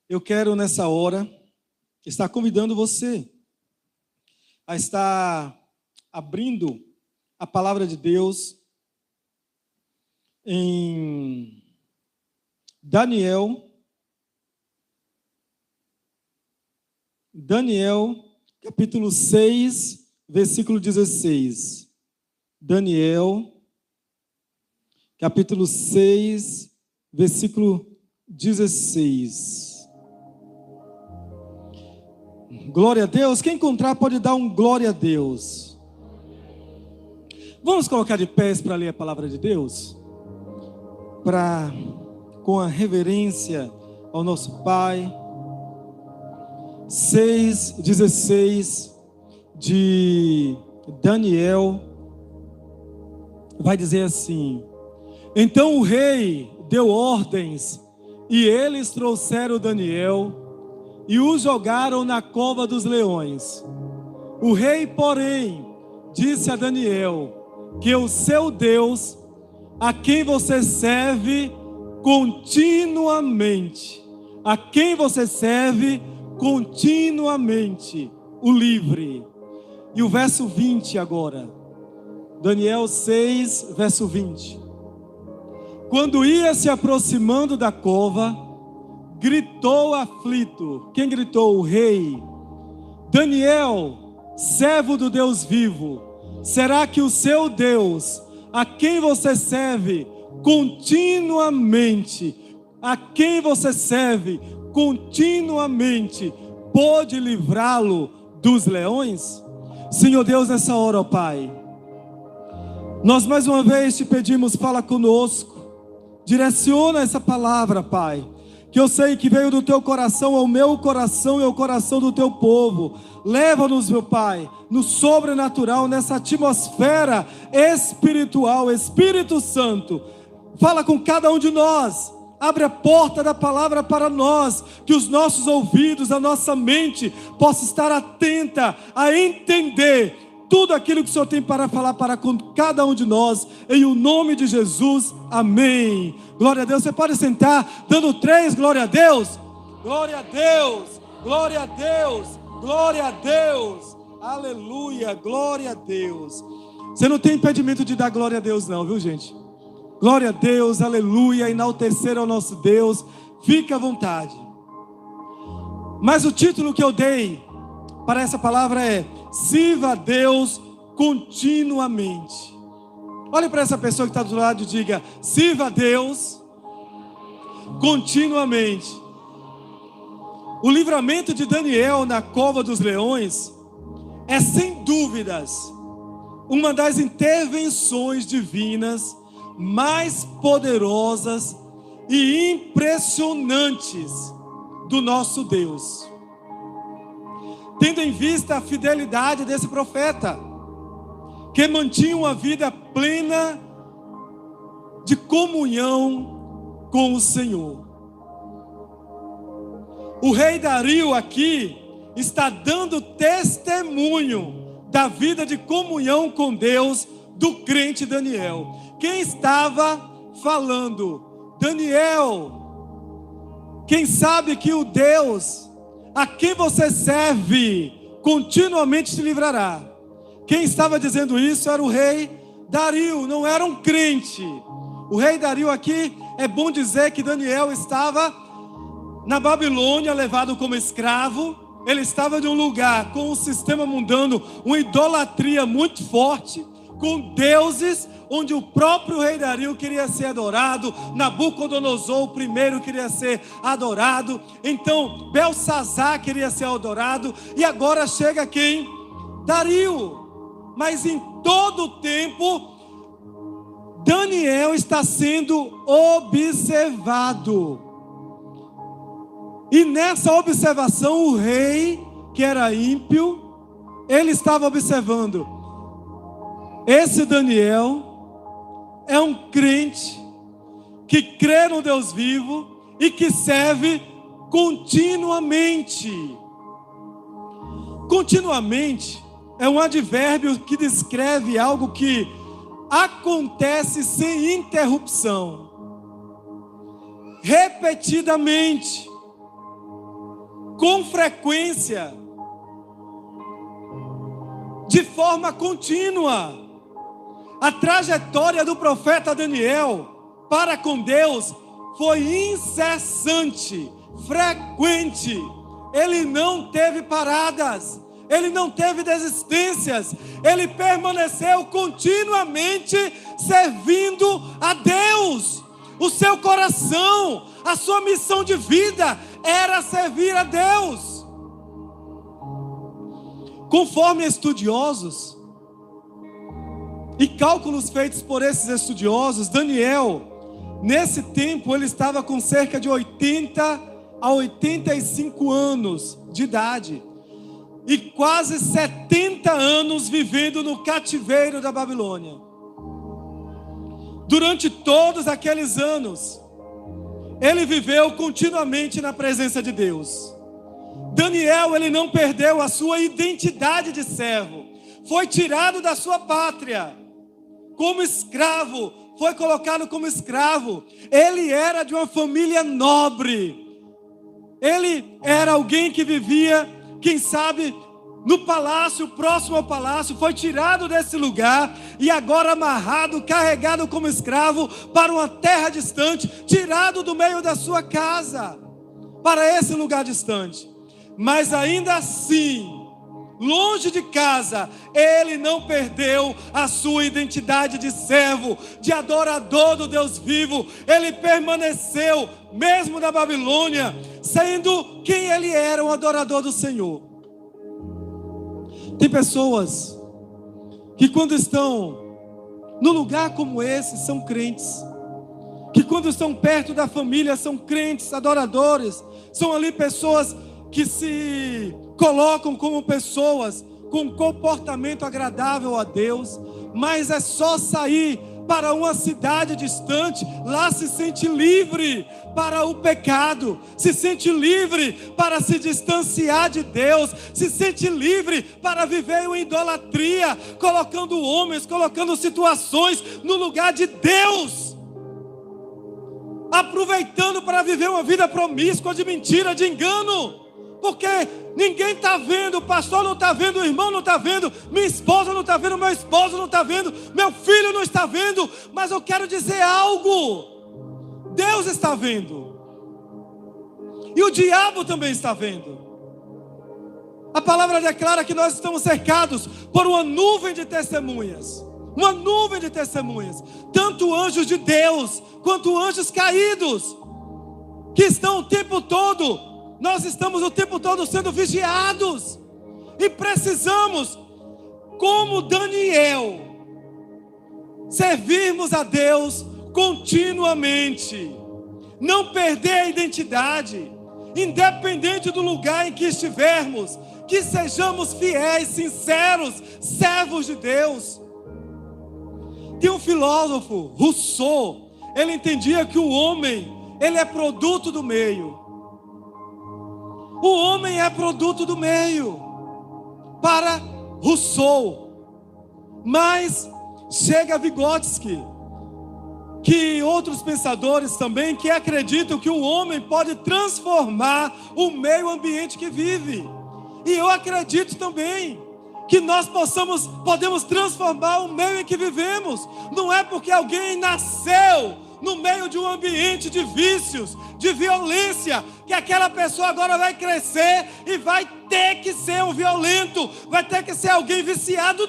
Eu quero nessa hora estar convidando você a estar abrindo a palavra de Deus em Daniel, capítulo 6, versículo 16. Daniel, capítulo 6, versículo 16. Glória a Deus. Quem encontrar pode dar um glória a Deus. Vamos colocar de pés para ler a palavra de Deus? Com a reverência ao nosso Pai. 6:16 de Daniel vai dizer assim: então o rei deu ordens e eles trouxeram Daniel e o jogaram na cova dos leões. O rei, porém, disse a Daniel que o seu Deus, a quem você serve continuamente, o livre. E o verso 20 agora, Daniel 6, verso 20. Quando ia se aproximando da cova, gritou aflito. Quem gritou? O rei. Daniel, servo do Deus vivo, será que o seu Deus, a quem você serve continuamente, pôde livrá-lo dos leões? Senhor Deus, nessa hora, ó Pai, nós mais uma vez te pedimos, fala conosco, direciona essa palavra, Pai, que eu sei que veio do teu coração ao meu coração e ao coração do teu povo. Leva-nos, meu Pai, no sobrenatural, nessa atmosfera espiritual. Espírito Santo, fala com cada um de nós. Abre a porta da palavra para nós, que os nossos ouvidos, a nossa mente possa estar atenta a entender tudo aquilo que o Senhor tem para falar para com cada um de nós, em o nome de Jesus, amém. Glória a Deus. Você pode sentar, dando 3, glória a Deus, glória a Deus, glória a Deus, glória a Deus, aleluia, glória a Deus. Você não tem impedimento de dar glória a Deus não, viu gente? Glória a Deus, aleluia, enaltecer ao nosso Deus, fica à vontade. Mas o título que eu dei para essa palavra é: sirva a Deus continuamente. Olhe para essa pessoa que está do lado e diga: sirva a Deus continuamente. O livramento de Daniel na cova dos leões é sem dúvidas uma das intervenções divinas mais poderosas e impressionantes do nosso Deus. Tendo em vista a fidelidade desse profeta, que mantinha uma vida plena de comunhão com o Senhor. O rei Dario aqui está dando testemunho da vida de comunhão com Deus do crente Daniel. Quem estava falando? Daniel. Quem sabe que o Deus a quem você serve continuamente te livrará. Quem estava dizendo isso era o rei Dario, não era um crente. O rei Dario aqui, é bom dizer que Daniel estava na Babilônia, levado como escravo. Ele estava em um lugar com um sistema mundano, uma idolatria muito forte, com deuses onde o próprio rei Dario queria ser adorado, Nabucodonosor o primeiro queria ser adorado, então Belsazar queria ser adorado, e agora chega quem? Dario. Mas em todo o tempo Daniel está sendo observado, e nessa observação o rei, que era ímpio, ele estava observando: esse Daniel é um crente que crê no Deus vivo e que serve continuamente. Continuamente é um advérbio que descreve algo que acontece sem interrupção, repetidamente. com frequência, de forma contínua. A trajetória do profeta Daniel para com Deus foi incessante, frequente. Ele não teve paradas, ele não teve desistências, ele permaneceu continuamente servindo a Deus. O seu coração, a sua missão de vida era servir a Deus. Conforme estudiosos e cálculos feitos por esses estudiosos, Daniel, nesse tempo, ele estava com cerca de 80 a 85 anos de idade e quase 70 anos vivendo no cativeiro da Babilônia. Durante todos aqueles anos, ele viveu continuamente na presença de Deus. Daniel, ele não perdeu a sua identidade de servo. Foi tirado da sua pátria como escravo, foi colocado como escravo. Ele era de uma família nobre. Ele era alguém que vivia, quem sabe, no palácio, próximo ao palácio. Foi tirado desse lugar e agora amarrado, carregado como escravo para uma terra distante, tirado do meio da sua casa para esse lugar distante. Mas ainda assim, longe de casa, ele não perdeu a sua identidade de servo, de adorador do Deus vivo. Ele permaneceu, mesmo na Babilônia, sendo quem ele era, um adorador do Senhor. Tem pessoas que quando estão no lugar como esse, são crentes. Que quando estão perto da família, são crentes, adoradores. São ali pessoas que se colocam como pessoas com comportamento agradável a Deus, mas é só sair para uma cidade distante, lá se sente livre para o pecado, se sente livre para se distanciar de Deus, se sente livre para viver uma idolatria, colocando homens, colocando situações no lugar de Deus, aproveitando para viver uma vida promíscua de mentira, de engano. Porque ninguém está vendo, o pastor não está vendo, o irmão não está vendo, minha esposa não está vendo, meu esposo não está vendo, meu filho não está vendo. Mas eu quero dizer algo: Deus está vendo, e o diabo também está vendo. A palavra declara que nós estamos cercados por uma nuvem de testemunhas. Uma nuvem de testemunhas, tanto anjos de Deus, quanto anjos caídos, que estão o tempo todo. Nós estamos o tempo todo sendo vigiados. E precisamos, como Daniel, servirmos a Deus continuamente. Não perder a identidade, independente do lugar em que estivermos. Que sejamos fiéis, sinceros, servos de Deus. Tem um filósofo, Rousseau. Ele entendia que o homem, ele é produto do meio. O homem é produto do meio, para Rousseau. Mas chega Vygotsky, que outros pensadores também, que acreditam que o homem pode transformar o meio ambiente que vive. E eu acredito também que nós podemos transformar o meio em que vivemos. Não é porque alguém nasceu no meio de um ambiente de vícios, de violência, que aquela pessoa agora vai crescer e vai ter que ser um violento, vai ter que ser alguém viciado.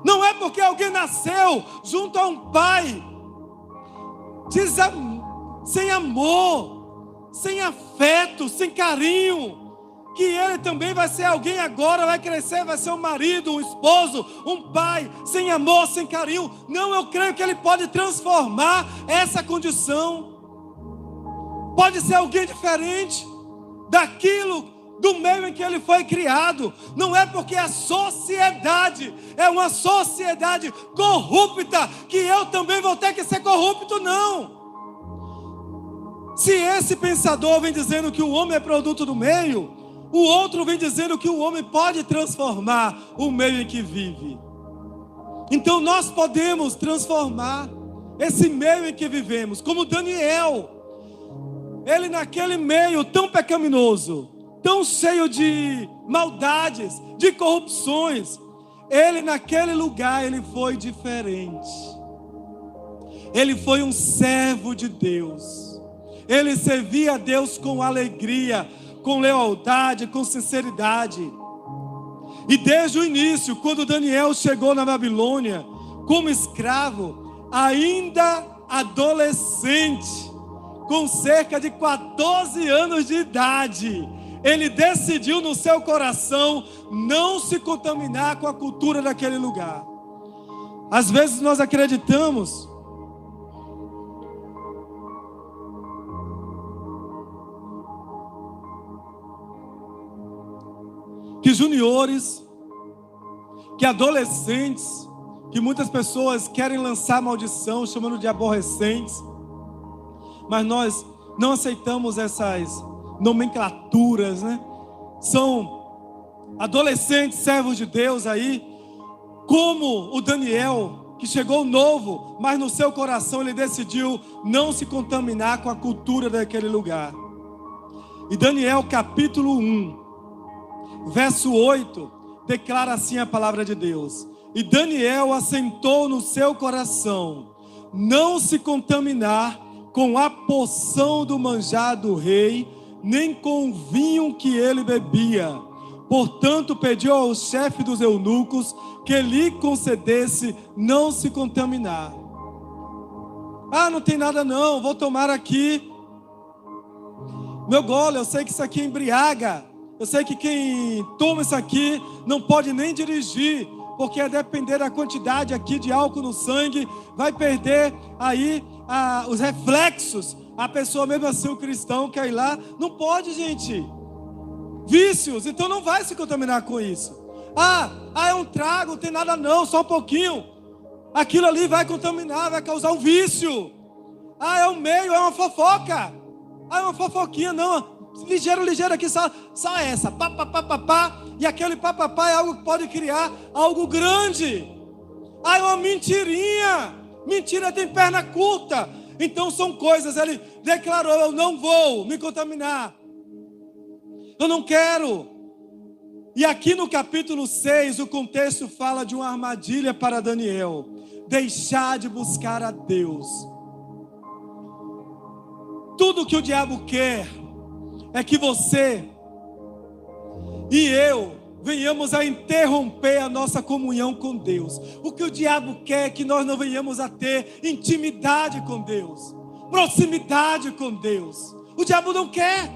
Não é porque alguém nasceu junto a um pai sem amor, sem afeto, sem carinho, que ele também vai ser alguém agora, vai crescer, vai ser um marido, um esposo, um pai, sem amor, sem carinho. Não, eu creio que ele pode transformar essa condição. Pode ser alguém diferente daquilo, do meio em que ele foi criado. Não é porque a sociedade é uma sociedade corrupta que eu também vou ter que ser corrupto, não. Se esse pensador vem dizendo que o homem é produto do meio, o outro vem dizendo que o homem pode transformar o meio em que vive. Então nós podemos transformar esse meio em que vivemos, como Daniel. ele naquele meio tão pecaminoso, tão cheio de maldades, de corrupções, ele naquele lugar, ele foi diferente. Ele foi um servo de Deus. Ele servia a Deus com alegria, com lealdade, com sinceridade. E desde o início, quando Daniel chegou na Babilônia como escravo, ainda adolescente, com cerca de 14 anos de idade, ele decidiu no seu coração não se contaminar com a cultura daquele lugar. Às vezes nós acreditamos que juniores, que adolescentes, que muitas pessoas querem lançar maldição, chamando de aborrecentes, mas nós não aceitamos essas nomenclaturas, né? São adolescentes, servos de Deus aí, como o Daniel, que chegou novo, mas no seu coração ele decidiu não se contaminar com a cultura daquele lugar. E Daniel capítulo 1, verso 8, declara assim a palavra de Deus: e Daniel assentou no seu coração não se contaminar com a porção do manjar do rei, nem com o vinho que ele bebia. Portanto, pediu ao chefe dos eunucos que lhe concedesse não se contaminar. Ah, não tem nada não, vou tomar aqui meu gole, eu sei que isso aqui embriaga. Eu sei que quem toma isso aqui não pode nem dirigir, porque a depender da quantidade aqui de álcool no sangue, vai perder aí os reflexos. A pessoa, mesmo assim, o cristão quer ir lá, não pode, gente. Vícios, então não vai se contaminar com isso. É um trago, não tem nada não, só um pouquinho. Aquilo ali vai contaminar, vai causar um vício. É um meio, é uma fofoca. É uma fofoquinha, não. Ligeiro aqui, só essa. Pá. E aquele pá é algo que pode criar algo grande. É uma mentirinha. Mentira tem perna curta. Então são coisas, ele declarou: eu não vou me contaminar. Eu não quero. E aqui no capítulo 6, o contexto fala de uma armadilha para Daniel: deixar de buscar a Deus. Tudo que o diabo quer é que você e eu venhamos a interromper a nossa comunhão com Deus. O que o diabo quer é que nós não venhamos a ter intimidade com Deus, proximidade com Deus. O diabo não quer.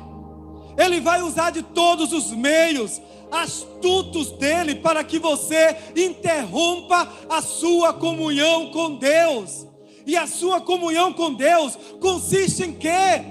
Ele vai usar de todos os meios astutos dele para que você interrompa a sua comunhão com Deus. E a sua comunhão com Deus consiste em quê?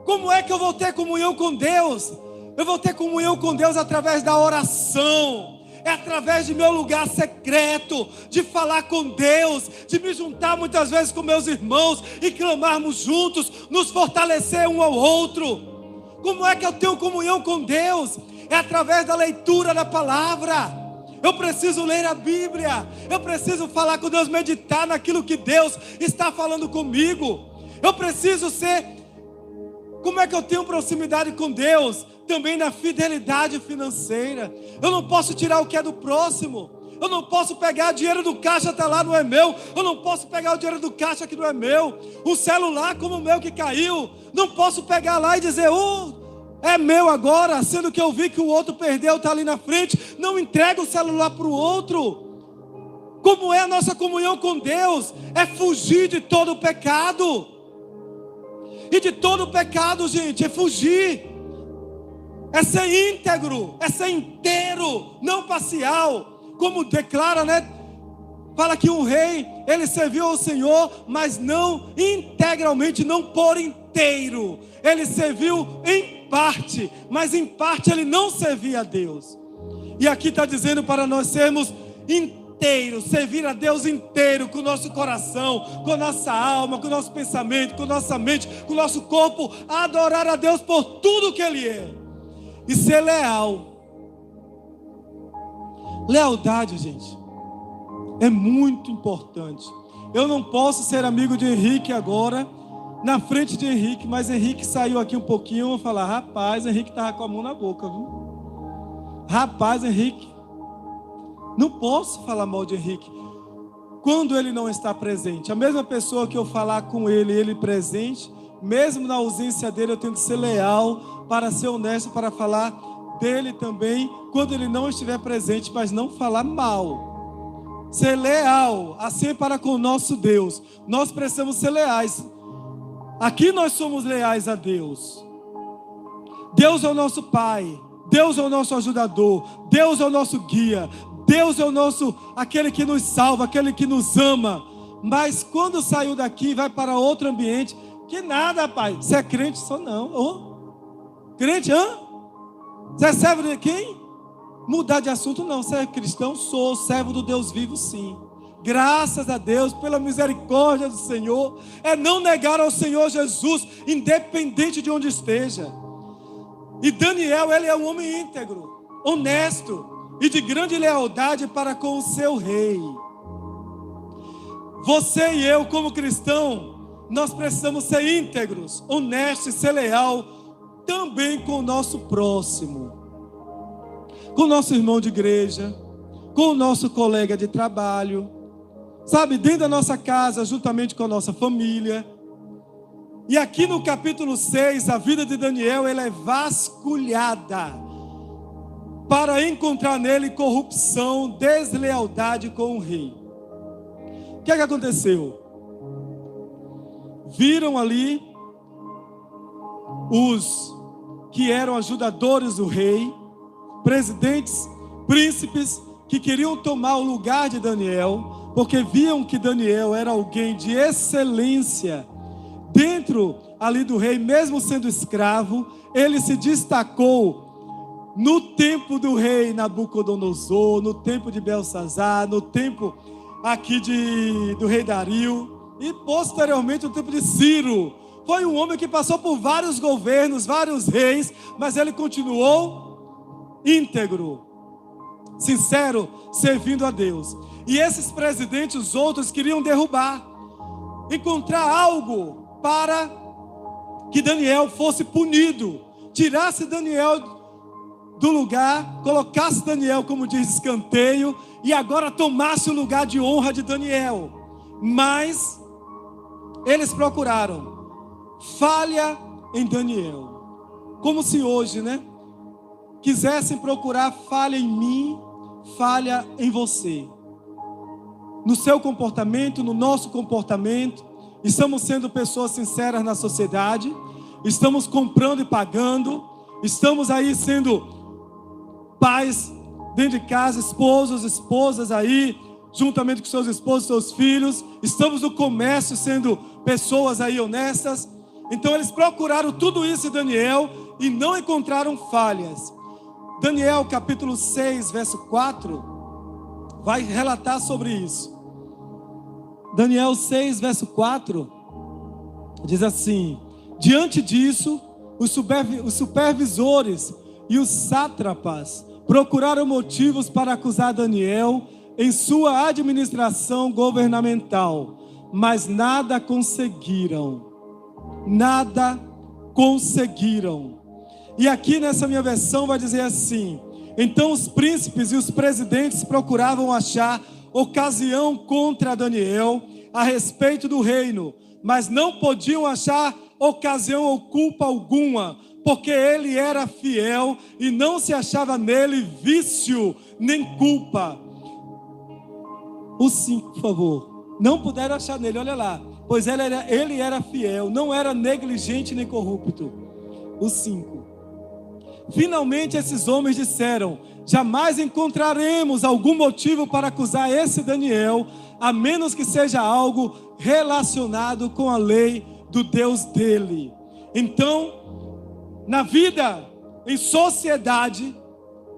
Como é que eu vou ter comunhão com Deus? Eu vou ter comunhão com Deus através da oração. É através de meu lugar secreto, de falar com Deus, de me juntar muitas vezes com meus irmãos e clamarmos juntos, nos fortalecer um ao outro. Como é que eu tenho comunhão com Deus? É através da leitura da palavra. Eu preciso ler a Bíblia. Eu preciso falar com Deus, meditar naquilo que Deus está falando comigo. Eu preciso ser... Como é que eu tenho proximidade com Deus? Também na fidelidade financeira. Eu não posso tirar o que é do próximo. Eu não posso pegar dinheiro do caixa, está lá, não é meu. Eu não posso pegar o dinheiro do caixa que não é meu. Um celular como o meu que caiu, não posso pegar lá e dizer: é meu agora, sendo que eu vi que o outro perdeu, está ali na frente. Não entrega o celular para o outro. Como é a nossa comunhão com Deus? É fugir de todo o pecado. E de todo o pecado, gente, é fugir. É ser íntegro, é ser inteiro, não parcial. Como declara, né? Fala que um rei, ele serviu ao Senhor, mas não integralmente, não por inteiro. Ele serviu em parte, mas em parte ele não servia a Deus. E aqui está dizendo para nós sermos inteiros, servir a Deus inteiro, com o nosso coração, com a nossa alma, com o nosso pensamento, com a nossa mente, com o nosso corpo, adorar a Deus por tudo que Ele é. E ser leal. Lealdade, gente, é muito importante. Eu não posso ser amigo de Henrique agora, na frente de Henrique, mas Henrique saiu aqui um pouquinho. Eu vou falar: rapaz, Henrique estava com a mão na boca, viu? Rapaz, Henrique, não posso falar mal de Henrique quando ele não está presente. A mesma pessoa que eu falar com ele presente, mesmo na ausência dele, eu tenho que ser leal, para ser honesto, para falar dele também quando ele não estiver presente, mas não falar mal. Ser leal, assim para com o nosso Deus. Nós precisamos ser leais. Aqui nós somos leais a Deus. Deus é o nosso Pai, Deus é o nosso ajudador, Deus é o nosso guia, Deus é o nosso, aquele que nos salva, aquele que nos ama. Mas quando saiu daqui, vai para outro ambiente, que nada, pai, você é crente? Só não. Oh, crente, hã? Você é servo de quem? Mudar de assunto não. Você é cristão? Sou servo do Deus vivo, sim. Graças a Deus, pela misericórdia do Senhor. É não negar ao Senhor Jesus, independente de onde esteja. E Daniel, ele é um homem íntegro, honesto e de grande lealdade para com o seu rei. Você e eu, como cristão, nós precisamos ser íntegros, honestos, ser leal também com o nosso próximo, com o nosso irmão de igreja, com o nosso colega de trabalho, sabe, dentro da nossa casa, juntamente com a nossa família. E aqui no capítulo 6, a vida de Daniel, ela é vasculhada para encontrar nele corrupção, deslealdade com o rei. O que é que aconteceu? Viram ali os que eram ajudadores do rei, presidentes, príncipes, que queriam tomar o lugar de Daniel, porque viam que Daniel era alguém de excelência dentro ali do rei, mesmo sendo escravo. Ele se destacou no tempo do rei Nabucodonosor, no tempo de Belsazar, no tempo aqui do rei Dario, e posteriormente no tempo de Ciro. Foi um homem que passou por vários governos, vários reis, mas ele continuou íntegro, sincero, servindo a Deus. E esses presidentes, os outros, queriam derrubar, encontrar algo para que Daniel fosse punido, tirasse Daniel do lugar, colocasse Daniel, como diz, escanteio, e agora tomasse o lugar de honra de Daniel. Mas eles procuraram falha em Daniel, como se hoje, quisessem procurar falha em mim, falha em você, no seu comportamento, no nosso comportamento. Estamos sendo pessoas sinceras na sociedade, estamos comprando e pagando, estamos aí sendo pais dentro de casa, esposos, esposas aí, juntamente com seus esposos, seus filhos. Estamos no comércio sendo pessoas aí honestas. Então eles procuraram tudo isso em Daniel e não encontraram falhas. Daniel capítulo 6, verso 4, vai relatar sobre isso. Daniel 6, verso 4, diz assim: diante disso, os supervisores e os sátrapas procuraram motivos para acusar Daniel em sua administração governamental, mas nada conseguiram. Nada conseguiram. E aqui nessa minha versão vai dizer assim: então os príncipes e os presidentes procuravam achar ocasião contra Daniel a respeito do reino, mas não podiam achar ocasião ou culpa alguma, porque ele era fiel e não se achava nele vício nem culpa. O 5, por favor. Não puderam achar nele, olha lá, pois ele era fiel, não era negligente nem corrupto. O 5. Finalmente esses homens disseram: jamais encontraremos algum motivo para acusar esse Daniel, a menos que seja algo relacionado com a lei do Deus dele. Então, na vida, em sociedade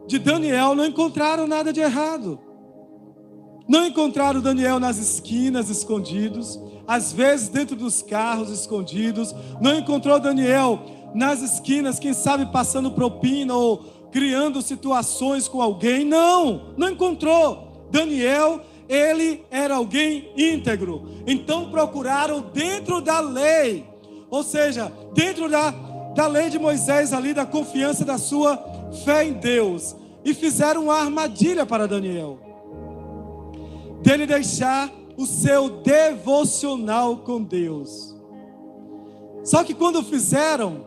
de Daniel, não encontraram nada de errado. Não encontraram Daniel nas esquinas escondidos, às vezes dentro dos carros escondidos. Não encontrou Daniel nas esquinas, quem sabe passando propina ou criando situações com alguém. Não encontrou. Daniel, ele era alguém íntegro. Então procuraram dentro da lei Ou seja, dentro da lei de Moisés ali, da confiança da sua fé em Deus. E fizeram uma armadilha para Daniel, dele deixar o seu devocional com Deus. Só que quando fizeram,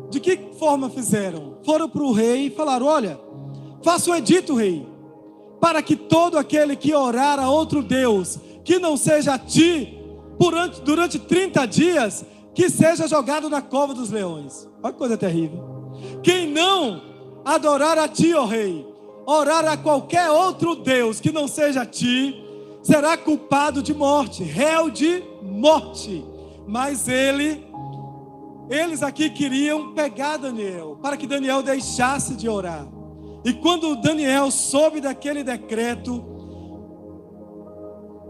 de que forma fizeram? Foram para o rei e falaram: olha, faça um edito, rei, para que todo aquele que orar a outro Deus, que não seja a ti, durante 30 dias, que seja jogado na cova dos leões. Olha que coisa terrível. Quem não adorar a ti, ó rei, orar a qualquer outro Deus que não seja a ti, será culpado de morte, réu de morte. Mas eles aqui queriam pegar Daniel, para que Daniel deixasse de orar. E quando Daniel soube daquele decreto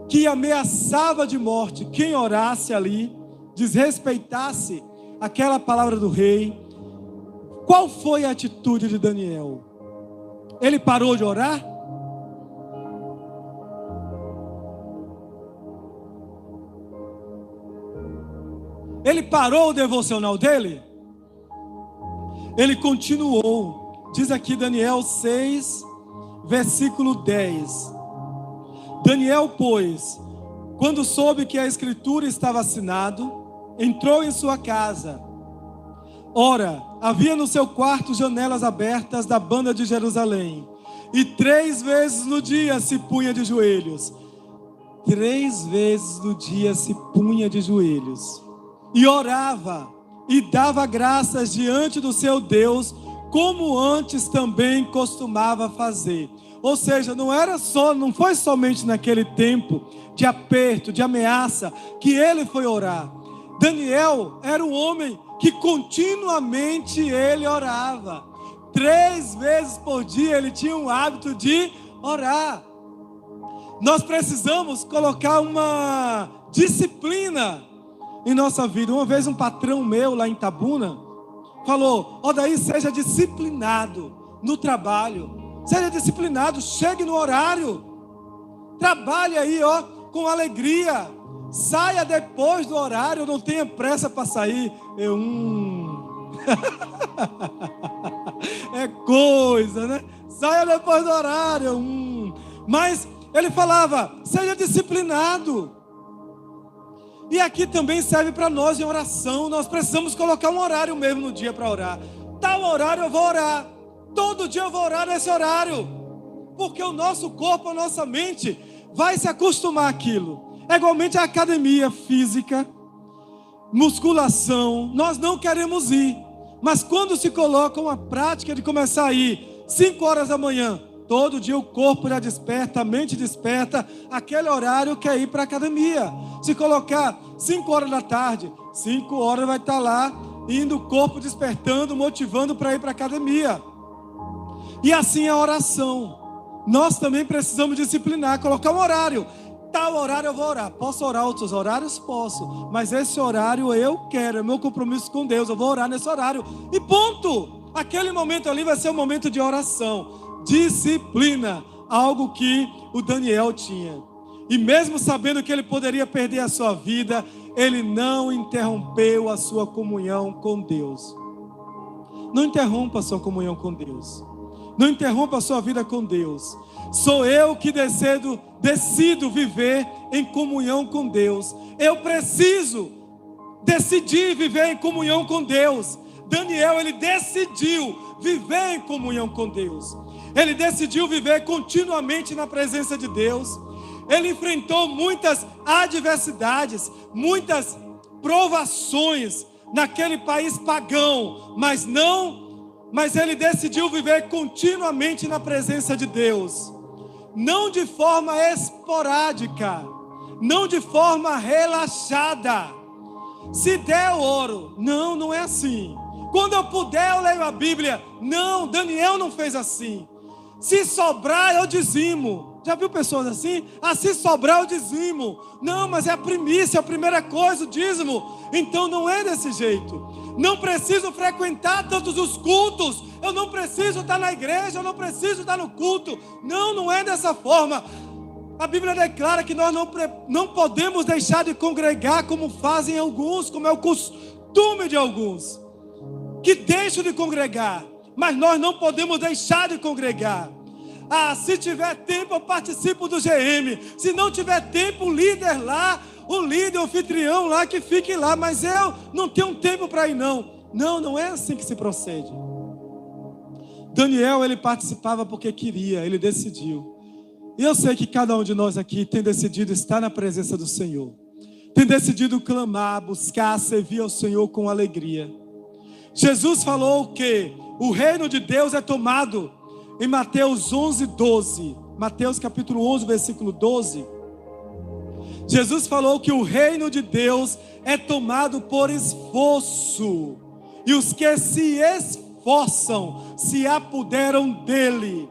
que ameaçava de morte quem orasse ali, desrespeitasse aquela palavra do rei, qual foi a atitude de Daniel? Ele parou de orar? Ele parou o devocional dele? Ele continuou. Diz aqui Daniel 6, versículo 10. Daniel, pois, quando soube que a escritura estava assinado, entrou em sua casa. Ora, havia no seu quarto janelas abertas da banda de Jerusalém, e 3 vezes no dia se punha de joelhos. 3 vezes no dia se punha de joelhos, e orava, e dava graças diante do seu Deus, como antes também costumava fazer. Ou seja, não foi somente naquele tempo de aperto, de ameaça, que ele foi orar. Daniel era um homem que continuamente ele orava. 3 vezes por dia ele tinha o hábito de orar. Nós precisamos colocar uma disciplina em nossa vida. Uma vez um patrão meu lá em Itabuna falou: daí seja disciplinado no trabalho. Seja disciplinado, chegue no horário. Trabalhe aí, com alegria. Saia depois do horário, não tenha pressa para sair. É coisa, né? Saia depois do horário. Mas ele falava: seja disciplinado. E aqui também serve para nós em oração. Nós precisamos colocar um horário mesmo no dia para orar. Tal horário eu vou orar. Todo dia eu vou orar nesse horário. Porque o nosso corpo, a nossa mente vai se acostumar àquilo. É igualmente a academia física, musculação, nós não queremos ir. Mas quando se coloca uma prática de começar a ir 5 horas da manhã, todo dia o corpo já desperta, a mente desperta, aquele horário quer ir para a academia. Se colocar 5 horas da tarde, 5 horas vai estar lá, indo o corpo despertando, motivando para ir para a academia. E assim a oração. Nós também precisamos disciplinar, colocar um horário. Tal horário eu vou orar. Posso orar outros horários? Posso. Mas esse horário eu quero, é meu compromisso com Deus. Eu vou orar nesse horário. E ponto. Aquele momento ali vai ser um momento de oração. Disciplina. Algo que o Daniel tinha. E mesmo sabendo que ele poderia perder a sua vida, ele não interrompeu a sua comunhão com Deus. Não interrompa a sua comunhão com Deus. Não interrompa a sua vida com Deus. Sou eu que decido viver em comunhão com Deus. Eu preciso decidir viver em comunhão com Deus. Daniel, ele decidiu viver em comunhão com Deus. Ele decidiu viver continuamente na presença de Deus. Ele enfrentou muitas adversidades, muitas provações naquele país pagão, mas ele decidiu viver continuamente na presença de Deus. Não de forma esporádica, não de forma relaxada. Se der eu oro. Não é assim. Quando eu puder eu leio a Bíblia. Não, Daniel não fez assim. Se sobrar eu dizimo. Já viu pessoas assim? Se sobrar eu dizimo. Não, mas é a primícia, a primeira coisa, o dízimo. Então não é desse jeito. Não preciso frequentar todos os cultos. Eu não preciso estar na igreja, eu não preciso estar no culto. Não é dessa forma. A Bíblia declara que nós não podemos deixar de congregar como fazem alguns, como é o costume de alguns, que deixam de congregar, mas nós não podemos deixar de congregar. Se tiver tempo eu participo do GM, se não tiver tempo o líder lá, o líder, o anfitrião lá, que fique lá, mas eu não tenho tempo para ir não. Não é assim que se procede. Daniel, ele participava porque queria, ele decidiu. E eu sei que cada um de nós aqui tem decidido estar na presença do Senhor, tem decidido clamar, buscar, servir ao Senhor com alegria. Jesus falou que o reino de Deus é tomado em Mateus 11:12. Mateus capítulo 11, versículo 12. Jesus falou que o reino de Deus é tomado por esforço, e os que se esforçam se apoderam dele.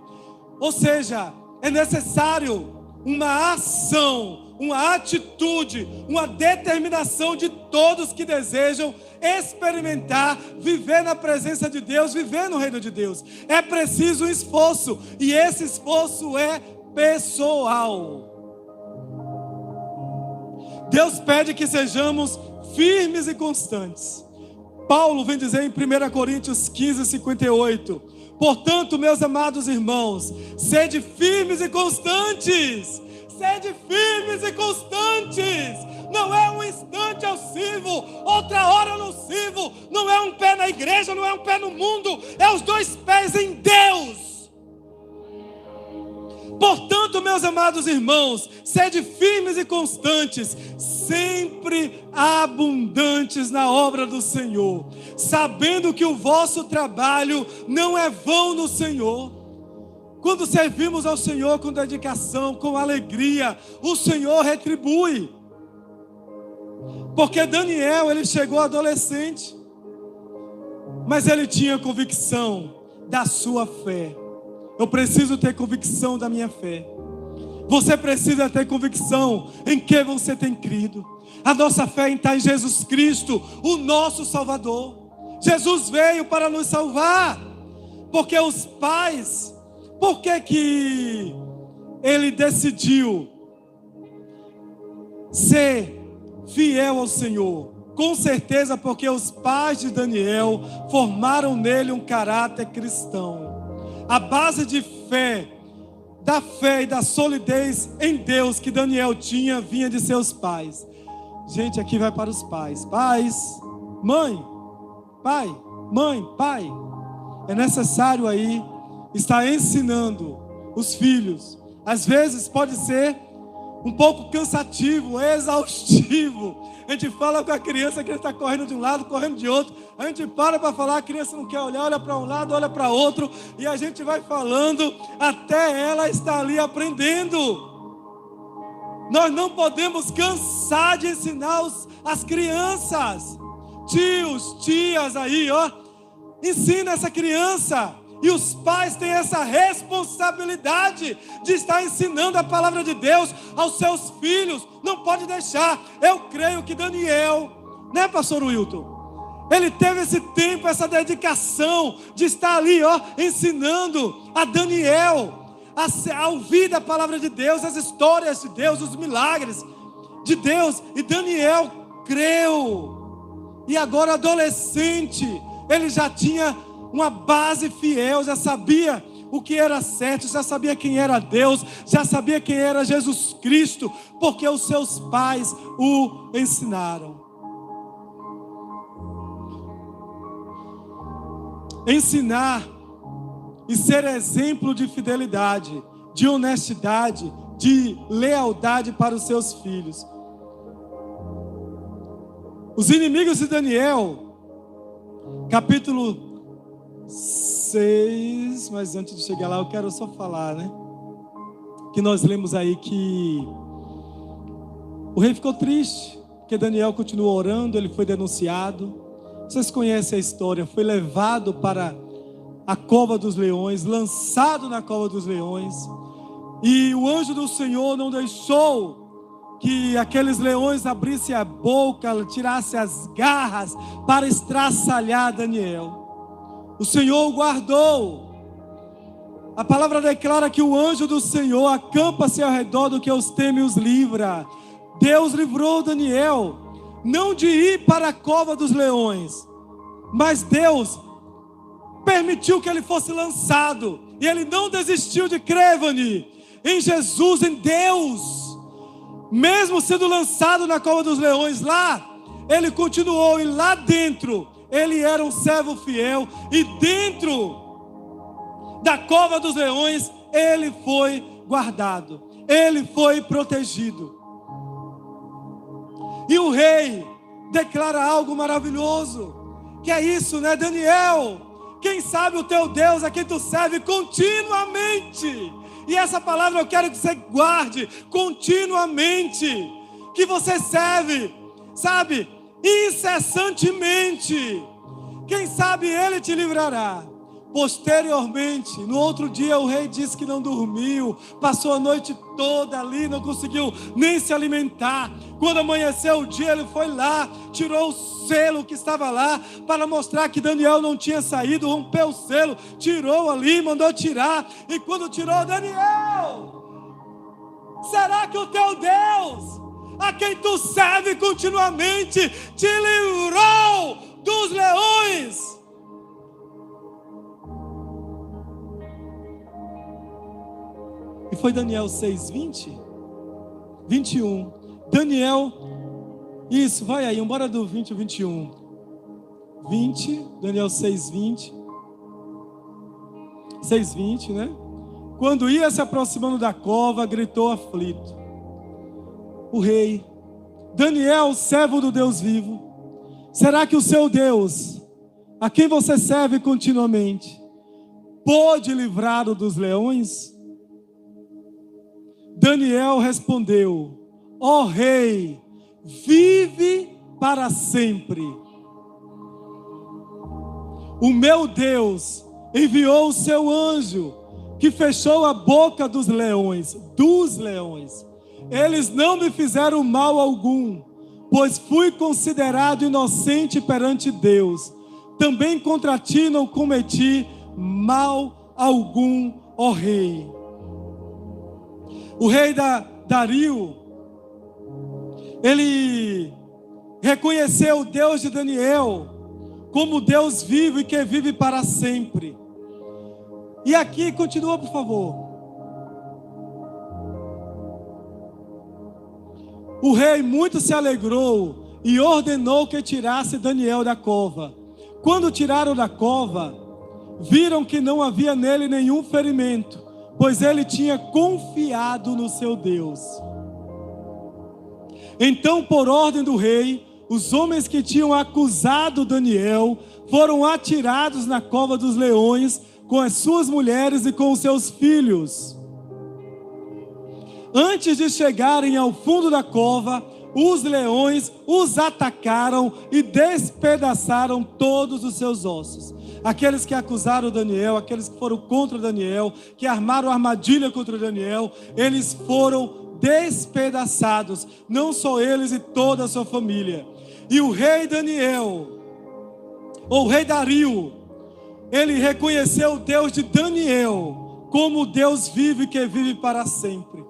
Ou seja, é necessário uma ação, uma atitude, uma determinação de todos que desejam experimentar, viver na presença de Deus, viver no reino de Deus. É preciso um esforço, e esse esforço é pessoal. Deus pede que sejamos firmes e constantes. Paulo vem dizer em 1 Coríntios 15:58: portanto, meus amados irmãos, sede firmes e constantes. Sede firmes e constantes. Não é um instante eu sirvo, outra hora eu não sirvo. Não é um pé na igreja, não é um pé no mundo, é os dois pés em Deus. Portanto, meus amados irmãos, sede firmes e constantes, sempre abundantes na obra do Senhor, sabendo que o vosso trabalho não é vão no Senhor. Quando servimos ao Senhor com dedicação, com alegria, o Senhor retribui. Porque Daniel, ele chegou adolescente, mas ele tinha convicção da sua fé. Eu preciso ter convicção da minha fé. Você precisa ter convicção em que você tem crido. A nossa fé está em Jesus Cristo, o nosso Salvador. Jesus veio para nos salvar. Porque os pais, por que ele decidiu ser fiel ao Senhor? Com certeza porque os pais de Daniel formaram nele um caráter cristão. A base de fé, da fé e da solidez em Deus que Daniel tinha, vinha de seus pais. Gente, aqui vai para os pais. Pais, mãe, pai, mãe, pai. É necessário aí estar ensinando os filhos. Às vezes pode ser um pouco cansativo, exaustivo. A gente fala com a criança que ele está correndo de um lado, correndo de outro. A gente para falar, a criança não quer olhar, olha para um lado, olha para outro. E a gente vai falando até ela estar ali aprendendo. Nós não podemos cansar de ensinar as crianças. Tios, tias aí, ó. Ensina essa criança. E os pais têm essa responsabilidade de estar ensinando a palavra de Deus aos seus filhos. Não pode deixar. Eu creio que Daniel, né, pastor Wilton? Ele teve esse tempo, essa dedicação de estar ali, ó, ensinando a Daniel a ouvir da palavra de Deus, as histórias de Deus, os milagres de Deus. E Daniel creu. E agora adolescente, ele já tinha uma base fiel, já sabia o que era certo, já sabia quem era Deus, já sabia quem era Jesus Cristo, porque os seus pais o ensinaram. Ensinar e ser exemplo de fidelidade, de honestidade, de lealdade para os seus filhos. Os inimigos de Daniel, capítulo 6, mas antes de chegar lá eu quero só falar, né? Que nós lemos aí que o rei ficou triste, porque Daniel continuou orando, ele foi denunciado. Vocês conhecem a história, foi levado para a cova dos leões, lançado na cova dos leões, e o anjo do Senhor não deixou que aqueles leões abrissem a boca, tirassem as garras para estraçalhar Daniel. O Senhor o guardou. A palavra declara que o anjo do Senhor acampa-se ao redor do que os teme e os livra. Deus livrou Daniel, não de ir para a cova dos leões, mas Deus permitiu que ele fosse lançado. E ele não desistiu de crer, Vani, em Jesus, em Deus. Mesmo sendo lançado na cova dos leões lá, ele continuou, e lá dentro ele era um servo fiel, e dentro da cova dos leões ele foi guardado, ele foi protegido. E o rei declara algo maravilhoso, que é isso, né? Daniel, quem sabe o teu Deus a quem tu serve continuamente. E essa palavra eu quero que você guarde: continuamente. Que você serve, sabe, incessantemente. Quem sabe ele te livrará. Posteriormente, no outro dia, o rei disse que não dormiu, passou a noite toda ali, não conseguiu nem se alimentar. Quando amanheceu o dia, ele foi lá, tirou o selo que estava lá, para mostrar que Daniel não tinha saído, rompeu o selo, tirou ali, mandou tirar. E quando tirou, Daniel, será que o teu Deus, a quem tu serve continuamente, te livrou dos leões? E foi Daniel 6:20, 21. Daniel, isso, vai aí, embora do 20 ao 21. 20, Daniel 6:20. 6:20, né? Quando ia se aproximando da cova, gritou aflito o rei: Daniel, servo do Deus vivo, será que o seu Deus, a quem você serve continuamente, pôde livrá-lo dos leões? Daniel respondeu: ó rei, vive para sempre. O meu Deus enviou o seu anjo, que fechou a boca dos leões. Eles não me fizeram mal algum, pois fui considerado inocente perante Deus. Também contra ti não cometi mal algum, ó rei. O rei Dario, ele reconheceu o Deus de Daniel como Deus vivo e que vive para sempre. E aqui, continua por favor. O rei muito se alegrou e ordenou que tirasse Daniel da cova. Quando tiraram da cova, viram que não havia nele nenhum ferimento, pois ele tinha confiado no seu Deus. Então, por ordem do rei, os homens que tinham acusado Daniel foram atirados na cova dos leões, com as suas mulheres e com os seus filhos. Antes de chegarem ao fundo da cova, os leões os atacaram e despedaçaram todos os seus ossos. Aqueles que acusaram Daniel, aqueles que foram contra Daniel, que armaram armadilha contra Daniel, eles foram despedaçados, não só eles e toda a sua família. E o rei Daniel, ou o rei Dario, ele reconheceu o Deus de Daniel como o Deus vivo e que vive para sempre.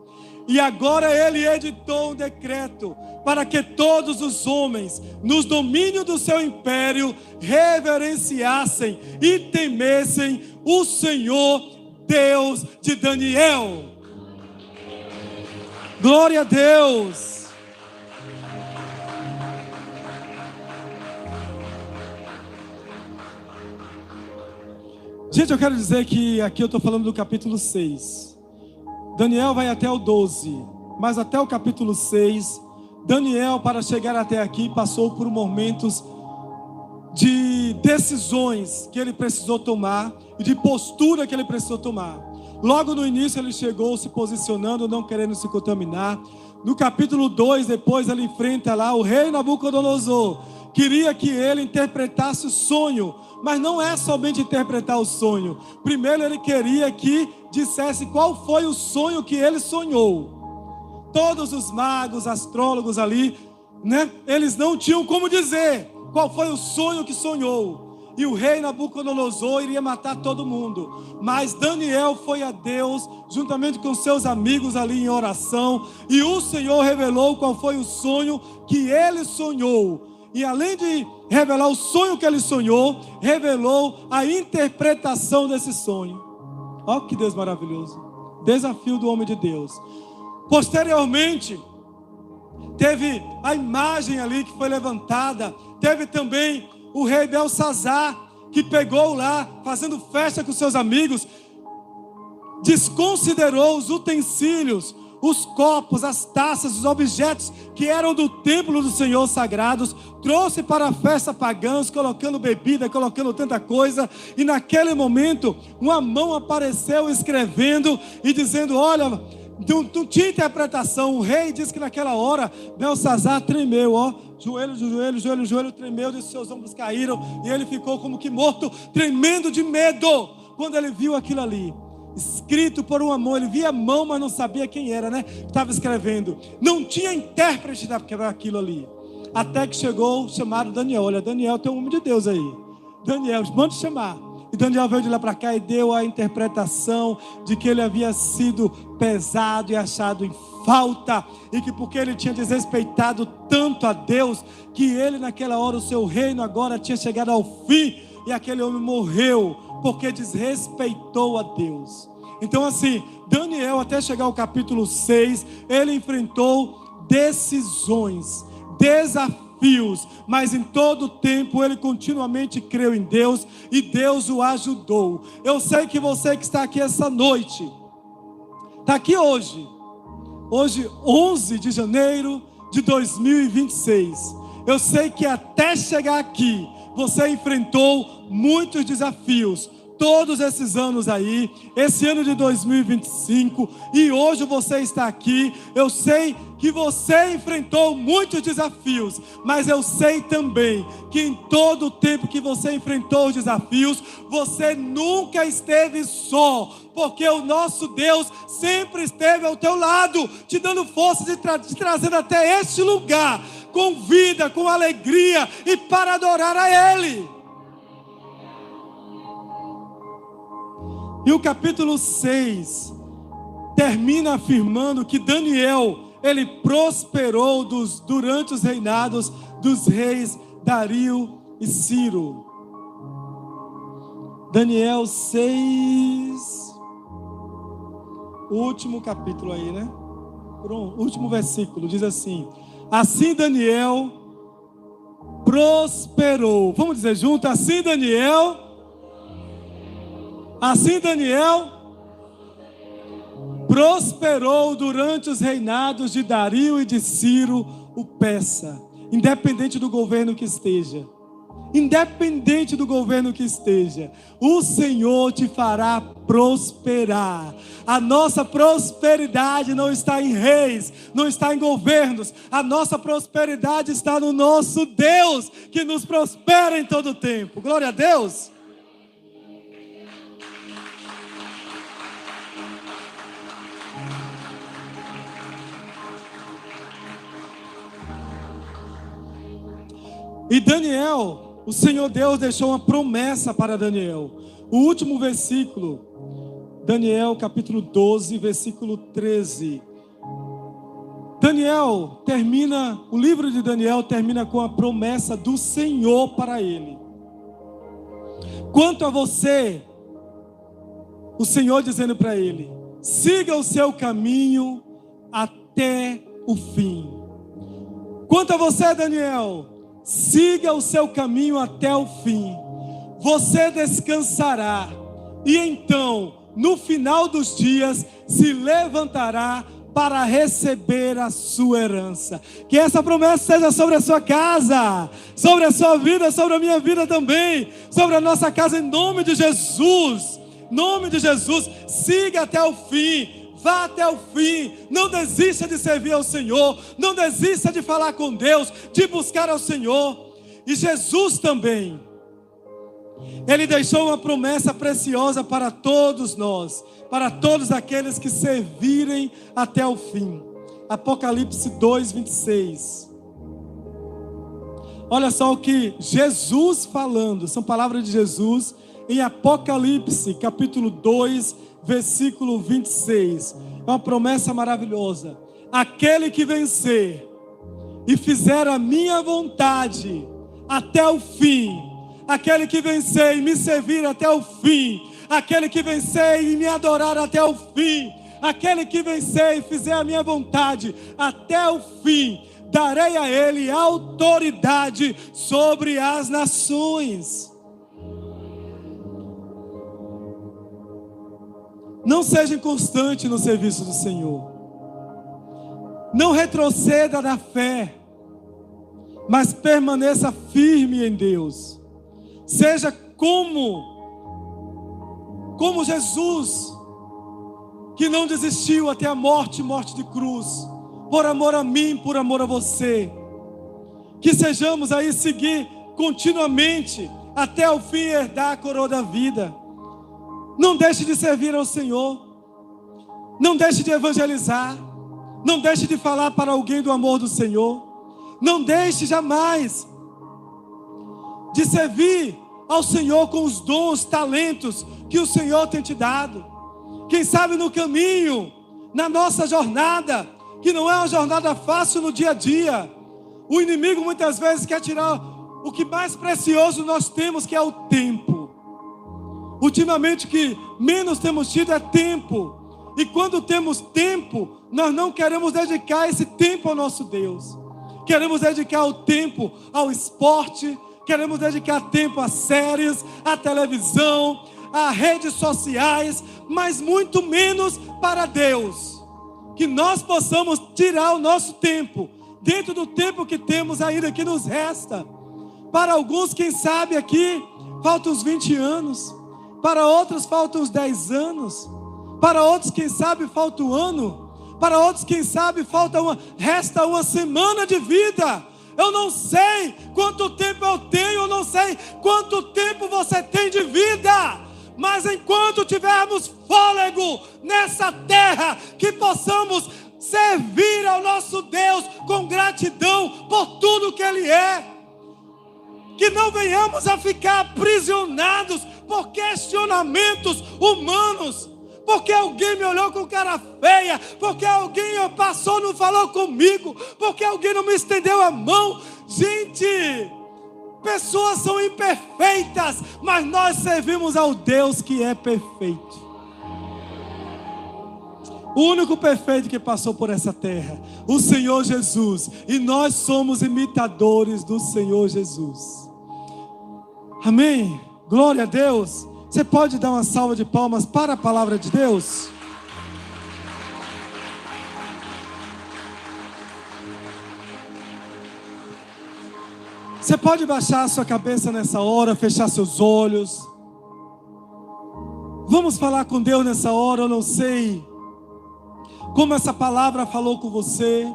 E agora ele editou um decreto para que todos os homens, nos domínios do seu império, reverenciassem e temessem o Senhor Deus de Daniel. Glória a Deus. Gente, eu quero dizer que aqui eu estou falando do capítulo 6. Daniel vai até o 12, mas até o capítulo 6, Daniel, para chegar até aqui, passou por momentos de decisões que ele precisou tomar e de postura que ele precisou tomar. Logo no início ele chegou se posicionando, não querendo se contaminar. No capítulo 2, depois ele enfrenta lá o rei Nabucodonosor. Queria que ele interpretasse o sonho, mas não é somente interpretar o sonho. Primeiro ele queria que dissesse qual foi o sonho que ele sonhou. Todos os magos, astrólogos ali, né? Eles não tinham como dizer qual foi o sonho que sonhou. e o rei Nabucodonosor iria matar todo mundo. Mas Daniel foi a Deus, juntamente com seus amigos ali em oração, e o Senhor revelou qual foi o sonho que ele sonhou. E além de revelar o sonho que ele sonhou, revelou a interpretação desse sonho. Ó, que Deus maravilhoso. Desafio do homem de Deus. Posteriormente, teve a imagem ali que foi levantada. Teve também o rei Belsazar, que pegou lá, fazendo festa com seus amigos, desconsiderou os utensílios, os copos, as taças, os objetos que eram do templo do Senhor sagrados, trouxe para a festa pagã, colocando bebida, colocando tanta coisa, e naquele momento, uma mão apareceu escrevendo e dizendo: olha, não tinha interpretação. O rei disse que naquela hora, Belsazar tremeu, ó, joelho tremeu, e seus ombros caíram, e ele ficou como que morto, tremendo de medo, quando ele viu aquilo ali, escrito por uma mão. Ele via a mão, mas não sabia quem era, né? Estava escrevendo. Não tinha intérprete para aquilo ali. Até que chegou o chamado Daniel. Olha, Daniel, tem um homem de Deus aí. Daniel, manda chamar. E Daniel veio de lá para cá e deu a interpretação de que ele havia sido pesado e achado em falta, e que porque ele tinha desrespeitado tanto a Deus, que ele naquela hora, o seu reino agora tinha chegado ao fim, e aquele homem morreu porque desrespeitou a Deus. Então assim, Daniel, até chegar ao capítulo 6, ele enfrentou decisões, desafios, mas em todo tempo ele continuamente creu em Deus, e Deus o ajudou. Eu sei que você que está aqui essa noite, está aqui hoje 11 de janeiro de 2026, eu sei que até chegar aqui, você enfrentou muitos desafios, todos esses anos aí, esse ano de 2025, e hoje você está aqui. Eu sei que você enfrentou muitos desafios, mas eu sei também que em todo o tempo que você enfrentou os desafios, você nunca esteve só, porque o nosso Deus sempre esteve ao teu lado, te dando força, te trazendo até este lugar, com vida, com alegria, e para adorar a Ele. E o capítulo 6 termina afirmando que Daniel, ele prosperou durante os reinados dos reis Dario e Ciro. Daniel 6, o último capítulo aí, né? O último versículo diz assim: assim Daniel prosperou. Vamos dizer junto: assim Daniel prosperou durante os reinados de Dario e de Ciro o persa. Independente do governo que esteja, o Senhor te fará prosperar. A nossa prosperidade não está em reis, não está em governos. A nossa prosperidade está no nosso Deus, que nos prospera em todo o tempo. Glória a Deus. E Daniel, o Senhor Deus deixou uma promessa para Daniel. O último versículo, Daniel capítulo 12, versículo 13. Daniel termina, o livro de Daniel termina com a promessa do Senhor para ele. Quanto a você, o Senhor dizendo para ele: siga o seu caminho até o fim. Quanto a você, Daniel, siga o seu caminho até o fim. Você descansará, e então, no final dos dias, se levantará para receber a sua herança. Que essa promessa seja sobre a sua casa, sobre a sua vida, sobre a minha vida também, sobre a nossa casa, em nome de Jesus. Em nome de Jesus, siga até o fim. Vá até o fim, não desista de servir ao Senhor, não desista de falar com Deus, de buscar ao Senhor. E Jesus também, Ele deixou uma promessa preciosa para todos nós, para todos aqueles que servirem até o fim. Apocalipse 2:26. Olha só o que Jesus falando, são palavras de Jesus em Apocalipse, capítulo 2, versículo 26. É uma promessa maravilhosa. Aquele que vencer e fizer a minha vontade até o fim, aquele que vencer e me servir até o fim, aquele que vencer e me adorar até o fim, aquele que vencer e fizer a minha vontade até o fim, darei a ele autoridade sobre as nações. Não seja inconstante no serviço do Senhor. Não retroceda na fé, mas permaneça firme em Deus. Seja como Jesus, que não desistiu até a morte de cruz, por amor a mim, por amor a você. Que sejamos aí seguir continuamente até o fim e herdar a coroa da vida. Não deixe de servir ao Senhor. Não deixe de evangelizar. Não deixe de falar para alguém do amor do Senhor. Não deixe jamais de servir ao Senhor com os dons, talentos que o Senhor tem te dado. Quem sabe no caminho, na nossa jornada, que não é uma jornada fácil no dia a dia, o inimigo muitas vezes quer tirar o que mais precioso nós temos, que é o tempo. Ultimamente o que menos temos tido é tempo. E quando temos tempo, nós não queremos dedicar esse tempo ao nosso Deus. Queremos dedicar o tempo ao esporte, queremos dedicar tempo a séries, à televisão, a redes sociais, mas muito menos para Deus. Que nós possamos tirar o nosso tempo, dentro do tempo que temos ainda, que nos resta. Para alguns, quem sabe aqui, faltam uns 20 anos. Para outros faltam uns 10 anos. Para outros, quem sabe, falta um ano. Para outros, quem sabe, resta uma semana de vida. Eu não sei quanto tempo eu tenho, eu não sei quanto tempo você tem de vida. Mas enquanto tivermos fôlego nessa terra, que possamos servir ao nosso Deus com gratidão por tudo que Ele é. Que não venhamos a ficar aprisionados por questionamentos humanos, porque alguém me olhou com cara feia, porque alguém passou, não falou comigo, porque alguém não me estendeu a mão. Gente, pessoas são imperfeitas, mas nós servimos ao Deus que é perfeito. O único perfeito que passou por essa terra, o Senhor Jesus, e nós somos imitadores do Senhor Jesus. Amém? Glória a Deus. Você pode dar uma salva de palmas para a palavra de Deus? Você pode baixar a sua cabeça nessa hora, fechar seus olhos. Vamos falar com Deus nessa hora. Eu não sei como essa palavra falou com você.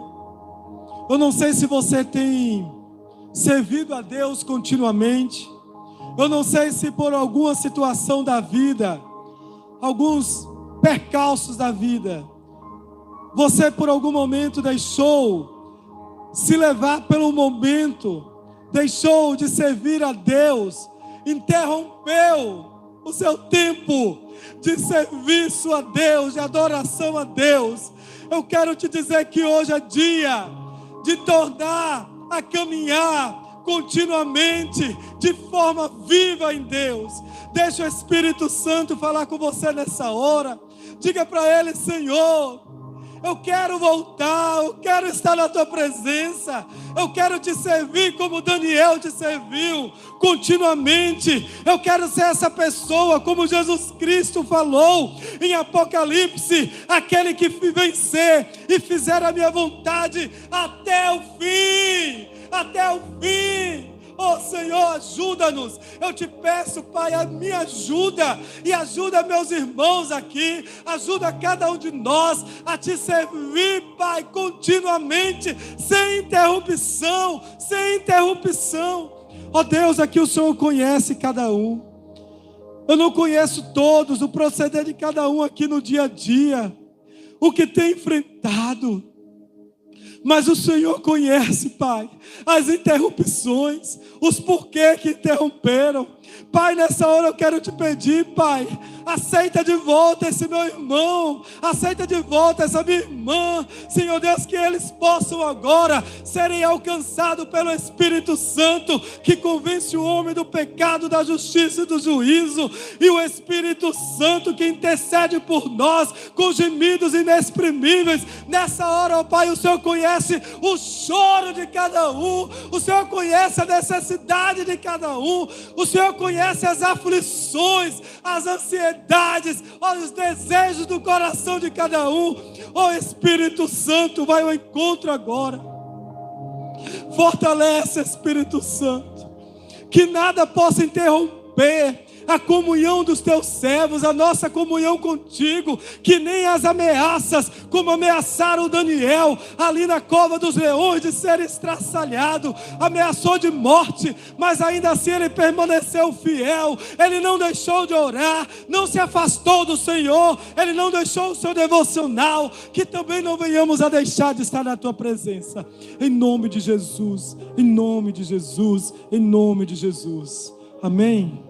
Eu não sei se você tem servido a Deus continuamente. Eu não sei se por alguma situação da vida, alguns percalços da vida, você por algum momento deixou se levar pelo momento, deixou de servir a Deus, interrompeu o seu tempo de serviço a Deus, de adoração a Deus. Eu quero te dizer que hoje é dia de tornar a caminhar continuamente, de forma viva em Deus. Deixa o Espírito Santo falar com você nessa hora. Diga para Ele: Senhor, eu quero voltar, eu quero estar na Tua presença, eu quero Te servir como Daniel te serviu, continuamente. Eu quero ser essa pessoa, como Jesus Cristo falou em Apocalipse: aquele que vencer e fizer a minha vontade até o fim, até o fim. Oh Senhor, ajuda-nos. Eu te peço, Pai, me ajuda e ajuda meus irmãos aqui, ajuda cada um de nós a te servir, Pai, continuamente, sem interrupção, sem interrupção. Oh Deus, aqui o Senhor conhece cada um. Eu não conheço todos, o proceder de cada um aqui no dia a dia, o que tem enfrentado. Mas o Senhor conhece, Pai, as interrupções, os porquê que interromperam. Pai, nessa hora eu quero te pedir, Pai, aceita de volta esse meu irmão, aceita de volta essa minha irmã, Senhor Deus, que eles possam agora serem alcançados pelo Espírito Santo, que convence o homem do pecado, da justiça e do juízo, e o Espírito Santo que intercede por nós com gemidos inexprimíveis. Nessa hora, ó Pai, o Senhor conhece o choro de cada um, o Senhor conhece a necessidade de cada um, o Senhor conhece as aflições, as ansiedades, os desejos do coração de cada um. Ó Espírito Santo, vai ao encontro agora. Fortalece, Espírito Santo, que nada possa interromper a comunhão dos teus servos, a nossa comunhão contigo, que nem as ameaças, como ameaçaram Daniel ali na cova dos leões de ser estraçalhado, ameaçou de morte, mas ainda assim ele permaneceu fiel, ele não deixou de orar, não se afastou do Senhor, ele não deixou o seu devocional, que também não venhamos a deixar de estar na tua presença, em nome de Jesus, em nome de Jesus, em nome de Jesus, amém.